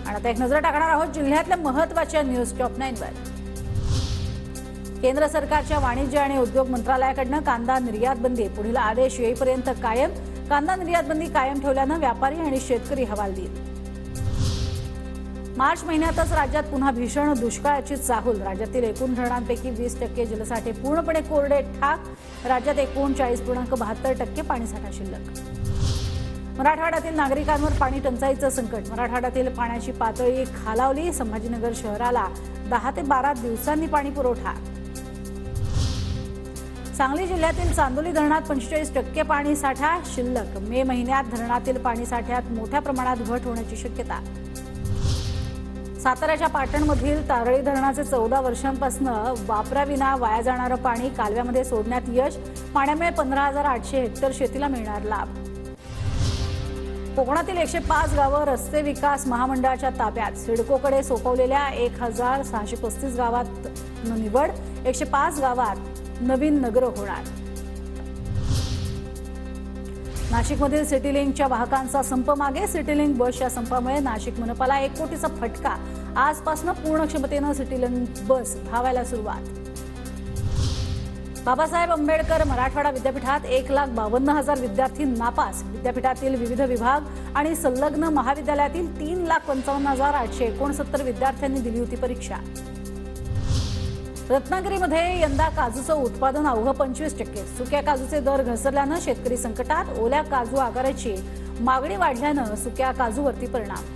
आणि आता एक नजर टाकणार आहोत जिल्ह्यातल्या महत्त्वाच्या न्यूज टॉप 9 वर। केंद्र सरकारच्या वाणिज्य आणि उद्योग मंत्रालयाकडून कांदा निर्यात बंदी पुढील आदेश येईपर्यंत कायम। कांदा निर्यात बंदी कायम ठेवल्याने व्यापारी आणि शेतकरी हवालदिल। मार्च महिन्यातच राज्यात पुन्हा भीषण दुष्काळाची चाहूल। राज्यातील एकूण धरणांपैकी 20% जलसाठे पूर्णपणे कोरडे ठाक। राज्यात 39.72% पाणीसाठा शिल्लक। मराठवाड्यातील नागरिकांवर पाणी टंचाईचं संकट। मराठवाड्यातील पाण्याची पातळी खालावली। संभाजीनगर शहराला 10 ते 12 दिवसांनी पाणी पुरवठा। सांगली जिल्ह्यातील चांदोली धरणात 45% पाणी साठा शिल्लक। मे महिन्यात धरणातील पाणी साठ्यात मोठ्या प्रमाणात घट होण्याची शक्यता। साताऱ्याच्या पाटणमधील तारळी धरणाचे 14 वर्षांपासून वापराविना वाया जाणारं पाणी कालव्यामध्ये सोडण्यात यश। पाण्यामुळे 15,800 हेक्टर शेतीला मिळणार लाभ। कोकणातील 105 गावं रस्ते विकास महामंडळाच्या ताब्यात। सिडकोकडे सोपवलेल्या 1,635 गावात निवड। 105 गावात नवीन नगर होणार। नाशिकमधील सिटीलिंकच्या वाहकांचा संप मागे। सिटीलिंक बसच्या संपामुळे नाशिक मनपाला 1 कोटीचा फटका। आजपासून पूर्ण क्षमतेने सिटीलिंक बस धावायला सुरुवात। बाबासाहेब आंबेडकर मराठवाडा विद्यापीठात 1,52,000 विद्यार्थी नापास। विद्यापीठातील विविध विभाग आणि संलग्न महाविद्यालयातील 3,55,869 विद्यार्थ्यांनी दिली होती परीक्षा। रत्नागिरीमध्ये यंदा काजूचं उत्पादन अवघं 25%। सुक्या काजूचे दर घसरल्यानं शेतकरी संकटात। ओल्या काजू आगाराची मागणी वाढल्यानं सुक्या काजूवरती परिणाम।